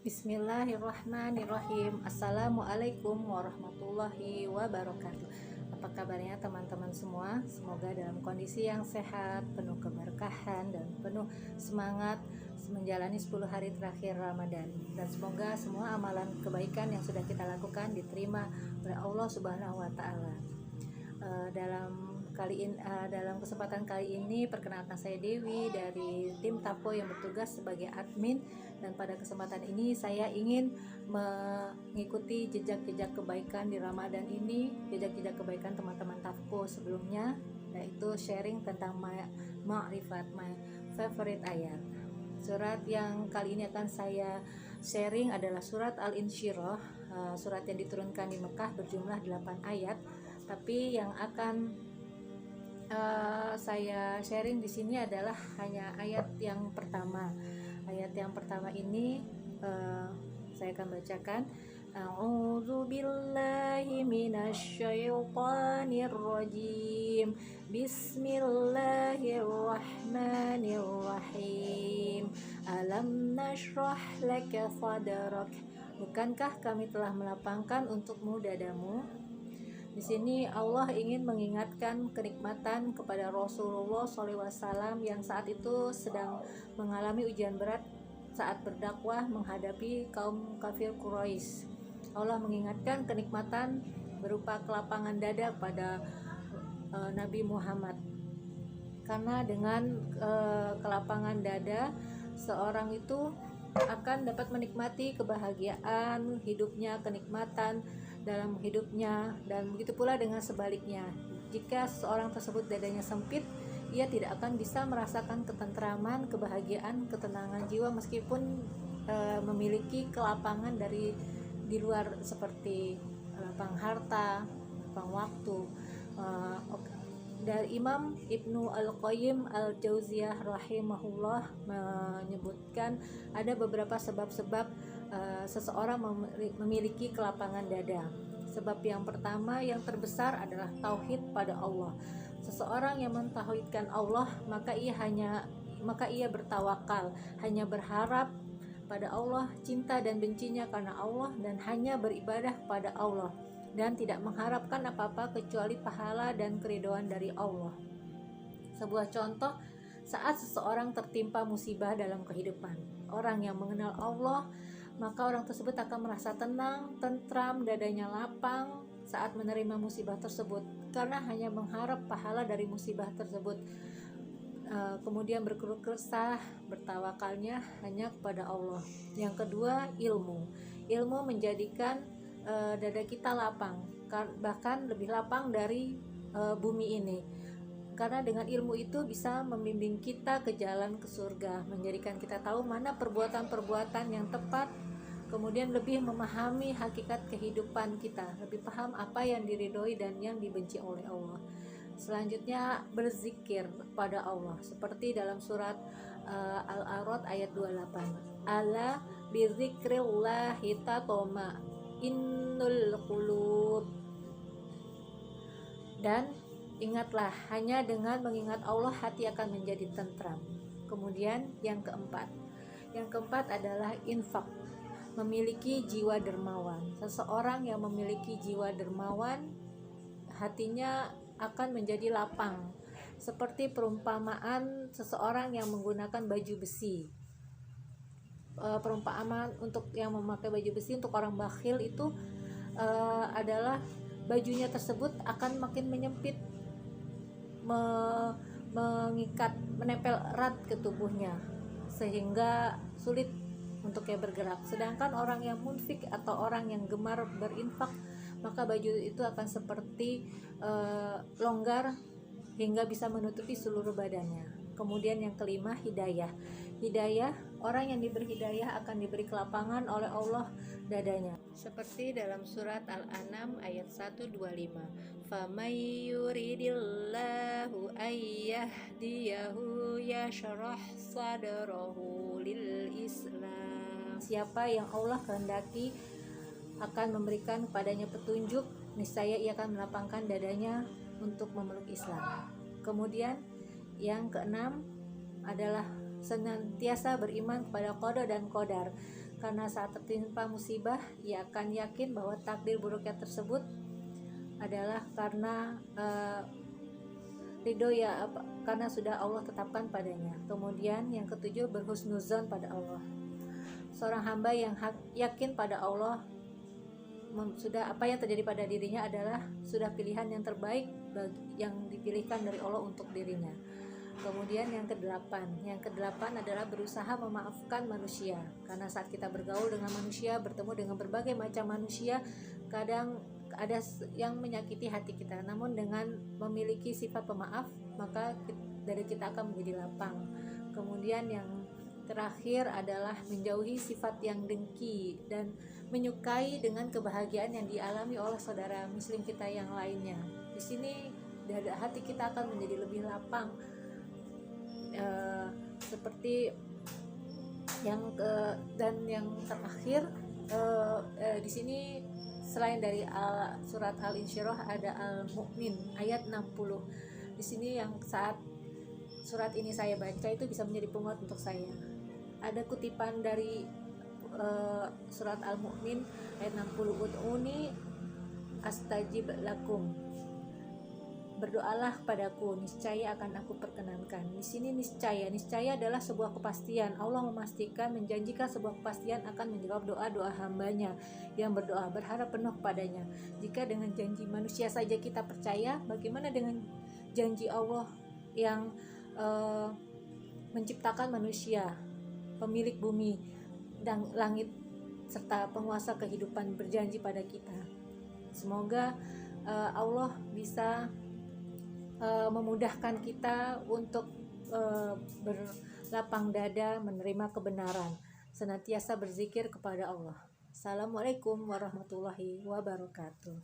Bismillahirrahmanirrahim. Assalamualaikum warahmatullahi wabarakatuh. Apa kabarnya teman-teman semua? Semoga dalam kondisi yang sehat, penuh keberkahan dan penuh semangat menjalani 10 hari terakhir Ramadan. Dan semoga semua amalan kebaikan yang sudah kita lakukan diterima oleh Allah Subhanahu wa taala. Dalam kesempatan kali ini perkenalkan saya Dewi dari tim Tapo yang bertugas sebagai admin, dan pada kesempatan ini saya ingin mengikuti jejak-jejak kebaikan di Ramadan ini, jejak-jejak kebaikan teman-teman Tapo sebelumnya, yaitu sharing tentang ma'rifat, my favorite ayat. Surat yang kali ini akan saya sharing adalah surat Al-Insyirah, surat yang diturunkan di Mekah berjumlah 8 ayat. Tapi yang akan saya sharing di sini adalah hanya ayat yang pertama. Ayat yang pertama ini saya akan bacakan. A'udzu billahi minasyaitonir rajim. Bismillahirrahmanirrahim. Alam nashrah laka sadrak. Bukankah kami telah melapangkan untukmu dadamu? Di sini Allah ingin mengingatkan kenikmatan kepada Rasulullah SAW yang saat itu sedang mengalami ujian berat saat berdakwah menghadapi kaum kafir Quraisy. Allah mengingatkan kenikmatan berupa kelapangan dada pada Nabi Muhammad. Karena dengan kelapangan dada, seorang itu akan dapat menikmati kebahagiaan hidupnya, kenikmatan dalam hidupnya, dan begitu pula dengan sebaliknya. Jika seorang tersebut dadanya sempit, ia tidak akan bisa merasakan ketentraman, kebahagiaan, ketenangan jiwa meskipun memiliki kelapangan dari di luar seperti lapang harta, lapang waktu. Dari Imam Ibnu Al-Qayyim Al-Jauziyah rahimahullah menyebutkan ada beberapa sebab-sebab seseorang memiliki kelapangan dada. Sebab yang pertama yang terbesar adalah tauhid pada Allah. Seseorang yang mentauhidkan Allah, maka ia bertawakal, hanya berharap pada Allah, cinta dan bencinya karena Allah, dan hanya beribadah pada Allah, dan tidak mengharapkan apa-apa kecuali pahala dan keridhaan dari Allah. Sebuah contoh saat seseorang tertimpa musibah dalam kehidupan. Orang yang mengenal Allah, maka orang tersebut akan merasa tenang, tentram, dadanya lapang saat menerima musibah tersebut, karena hanya mengharap pahala dari musibah tersebut. Kemudian berkeluh kesah, bertawakalnya hanya kepada Allah. Yang kedua, ilmu menjadikan dada kita lapang, bahkan lebih lapang dari bumi ini, karena dengan ilmu itu bisa membimbing kita ke jalan ke surga, menjadikan kita tahu mana perbuatan-perbuatan yang tepat, kemudian lebih memahami hakikat kehidupan kita, lebih paham apa yang diridhoi dan yang dibenci oleh Allah. Selanjutnya, berzikir pada Allah, seperti dalam surat Al-A'raf ayat 28. Ala bizikrillahi tatma'innul qulub. Dan ingatlah, hanya dengan mengingat Allah hati akan menjadi tentram. Kemudian yang keempat adalah infak, memiliki jiwa dermawan. Seseorang yang memiliki jiwa dermawan, hatinya akan menjadi lapang, seperti perumpamaan seseorang yang menggunakan baju besi. Perumpamaan untuk yang memakai baju besi untuk orang bakhil itu adalah bajunya tersebut akan makin menyempit, mengikat, menempel erat ke tubuhnya sehingga sulit untuk bergerak. Sedangkan orang yang munfik atau orang yang gemar berinfak, maka baju itu akan seperti longgar hingga bisa menutupi seluruh badannya. Kemudian yang kelima, hidayah. Orang yang diberi hidayah akan diberi kelapangan oleh Allah dadanya. Seperti dalam surat Al-An'am ayat 125. Famay yuridillahu ayyahdiyahu yashrah sadrahu lil Islam. Siapa yang Allah kehendaki akan memberikan kepadanya petunjuk, niscaya ia akan melapangkan dadanya untuk memeluk Islam. Kemudian yang keenam adalah senantiasa beriman kepada qada dan qadar. karena saat tertimpa musibah ia akan yakin bahwa takdir buruknya tersebut adalah karena ridho ya, karena sudah Allah tetapkan padanya. Kemudian yang ketujuh, berhusnuzon pada Allah. Seorang hamba yang yakin pada Allah, sudah apa yang terjadi pada dirinya adalah sudah pilihan yang terbaik yang dipilihkan dari Allah untuk dirinya. Kemudian yang kedelapan adalah berusaha memaafkan manusia, karena saat kita bergaul dengan manusia, bertemu dengan berbagai macam manusia, kadang ada yang menyakiti hati kita, namun dengan memiliki sifat pemaaf maka dari kita akan menjadi lapang. Kemudian yang terakhir adalah menjauhi sifat yang dengki dan menyukai dengan kebahagiaan yang dialami oleh saudara muslim kita yang lainnya. Di sini hati kita akan menjadi lebih lapang. Seperti dan yang terakhir di sini selain dari surat Al-Insyirah ada Al-Mu'min ayat 60. Di sini yang saat surat ini saya baca itu bisa menjadi penguat untuk saya. Ada kutipan dari surat Al-Mu'min ayat 60, ud'uni astajib lakum, berdoalah padaku, niscaya akan aku perkenankan. Di sini niscaya adalah sebuah kepastian. Allah memastikan, menjanjikan sebuah kepastian akan menjawab doa-doa hambanya yang berdoa, berharap penuh padanya. Jika dengan janji manusia saja kita percaya, bagaimana dengan janji Allah yang menciptakan manusia, pemilik bumi dan langit serta penguasa kehidupan, berjanji pada kita. Semoga Allah bisa memudahkan kita untuk berlapang dada menerima kebenaran, senantiasa berzikir kepada Allah. Assalamualaikum warahmatullahi wabarakatuh.